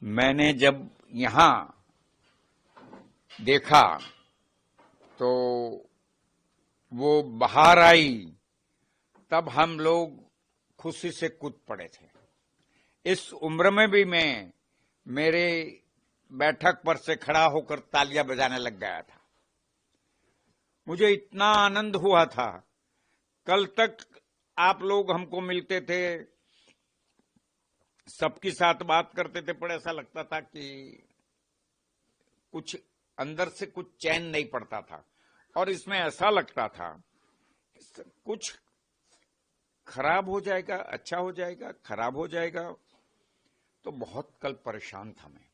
मैंने जब यहाँ देखा तो वो बाहर आई, तब हम लोग खुशी से कूद पड़े थे। इस उम्र में भी मैं मेरे बैठक पर से खड़ा होकर तालियां बजाने लग गया था। मुझे इतना आनंद हुआ था। कल तक आप लोग हमको मिलते थे, सबके साथ बात करते थे, पर ऐसा लगता था कि कुछ अंदर से कुछ चैन नहीं पड़ता था। और इसमें ऐसा लगता था कुछ खराब हो जाएगा, अच्छा हो जाएगा, खराब हो जाएगा। तो बहुत कल परेशान था मैं।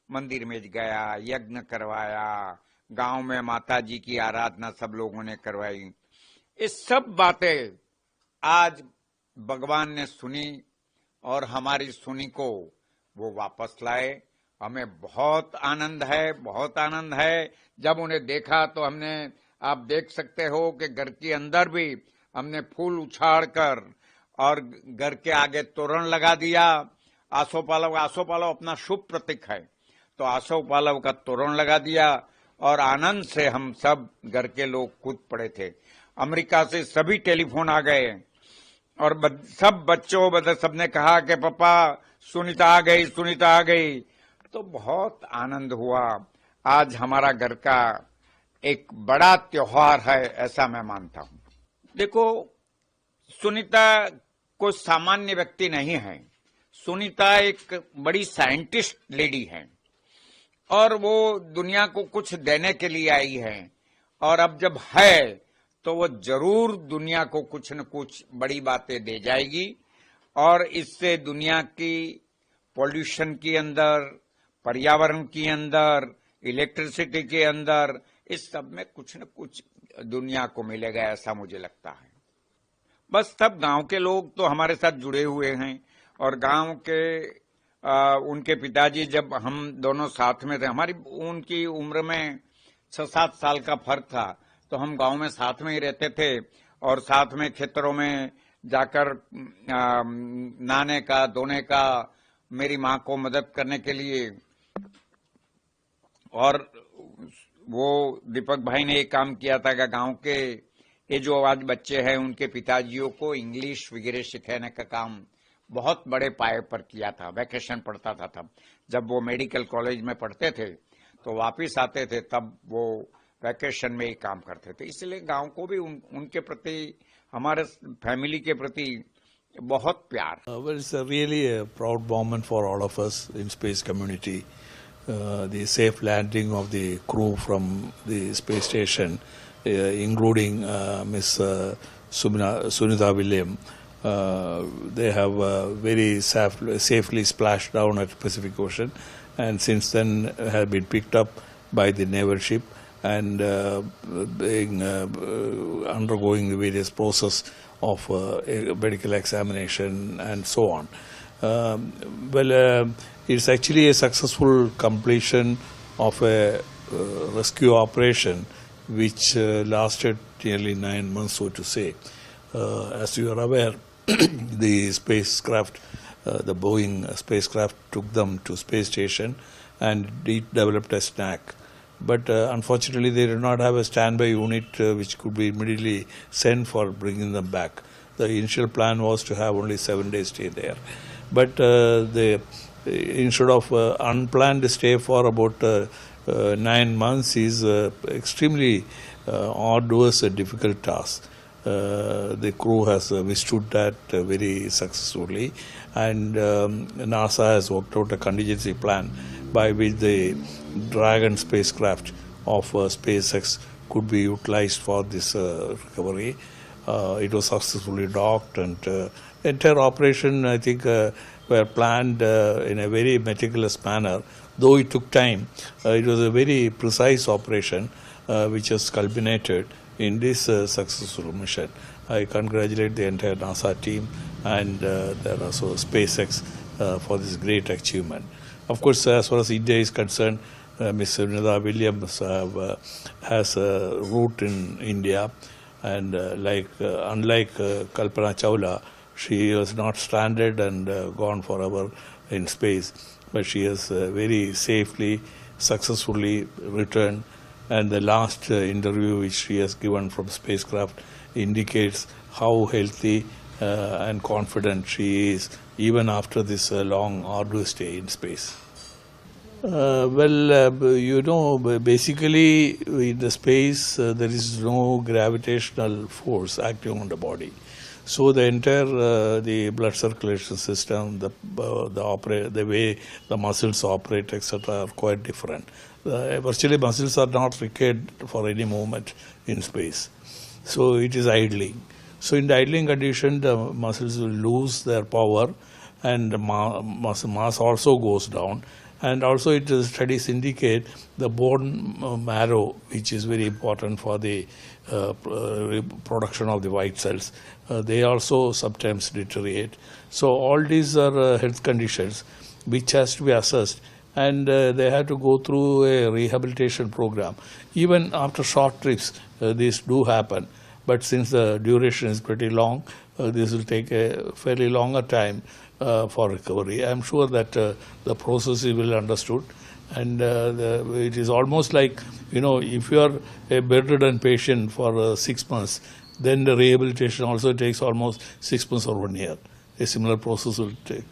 मंदिर में गया, यज्ञ करवाया, गांव में माता जी की आराधना सब लोगों ने करवाई। ये सब बातें आज भगवान ने सुनी और हमारी सुनी को वो वापस लाए। हमें बहुत आनंद है, बहुत आनंद है। जब उन्हें देखा तो हमने, आप देख सकते हो कि घर के अंदर भी हमने फूल उछाड़ कर और घर के आगे तोरण लगा दिया। आसोपालव अपना शुभ प्रतीक है, तो आसोपालव का तोरण लगा दिया और आनंद से हम सब घर के लोग कूद पड़े थे। अमेरिका से सभी टेलीफोन आ गए और सब बच्चों सबने कहा कि पापा सुनीता आ गई, सुनीता आ गई। तो बहुत आनंद हुआ। आज हमारा घर का एक बड़ा त्योहार है, ऐसा मैं मानता हूं। देखो, सुनीता कोई सामान्य व्यक्ति नहीं है। सुनीता एक बड़ी साइंटिस्ट लेडी है और वो दुनिया को कुछ देने के लिए आई है। और अब जब है तो वो जरूर दुनिया को कुछ न कुछ बड़ी बातें दे जाएगी। और इससे दुनिया की पॉल्यूशन के अंदर, पर्यावरण के अंदर, इलेक्ट्रिसिटी के अंदर, इस सब में कुछ न कुछ दुनिया को मिलेगा, ऐसा मुझे लगता है। बस तब गांव के लोग तो हमारे साथ जुड़े हुए हैं और गांव के उनके पिताजी, जब हम दोनों साथ में थे, हमारी उनकी उम्र में 6-7 साल का फर्क था, तो हम गांव में साथ में ही रहते थे और साथ में खेतरों में जाकर नहाने का, धोने का, मेरी माँ को मदद करने के लिए। और वो दीपक भाई ने एक काम किया था कि गांव के ये जो आज बच्चे हैं उनके पिताजियों को इंग्लिश वगैरह सिखाने का काम बहुत बड़े पाए पर किया था। वैकेशन पड़ता था तब, जब वो मेडिकल कॉलेज में पढ़ते थे तो वापस आते थे, तब वो वैकेशन में ही काम करते थे। इसलिए गांव को भी उनके प्रति, हमारे फैमिली के प्रति बहुत प्यार। Well, it's really a proud moment for all of us in space community. The safe landing of the crew from the space station, including Miss Sunitha William. They have very safely splashed down at Pacific Ocean, and since then have been picked up by the naval ship and undergoing the various process of medical examination and so on. It's actually a successful completion of a rescue operation which lasted nearly 9 months, so to say. As you are aware, the spacecraft, the Boeing spacecraft took them to space station and developed a snack. But unfortunately, they did not have a standby unit which could be immediately sent for bringing them back. The initial plan was to have only 7 days stay there. But instead of unplanned stay for about 9 months is extremely arduous and difficult task. The crew has withstood that very successfully, and NASA has worked out a contingency plan by which the Dragon spacecraft of SpaceX could be utilized for this recovery. It was successfully docked, and the entire operation, I think, were planned in a very meticulous manner. Though it took time, it was a very precise operation which has culminated in this successful mission. I congratulate the entire NASA team and also SpaceX for this great achievement. Of course, as far as India is concerned, Ms. Sunitha Williams has a root in India, and unlike Kalpana Chawla, she was not stranded and gone forever in space. but she has very safely, successfully returned. And the last interview which she has given from spacecraft indicates how healthy and confident she is even after this long, arduous stay in space. Basically in the space there is no gravitational force acting on the body. So the entire the blood circulation system, the way the muscles operate, etc., are quite different. Virtually, muscles are not required for any movement in space. So it is idling. So in the idling condition, the muscles will lose their power, and the mass also goes down. And also, studies indicate the bone marrow, which is very important for the production of the white cells. They also sometimes deteriorate. So all these are health conditions which has to be assessed, and they have to go through a rehabilitation program. Even after short trips, these do happen. But since the duration is pretty long, this will take a fairly longer time for recovery. I am sure that the process is well understood, and it is almost like, if you are a bedridden patient for 6 months, then the rehabilitation also takes almost 6 months or 1 year. A similar process will take.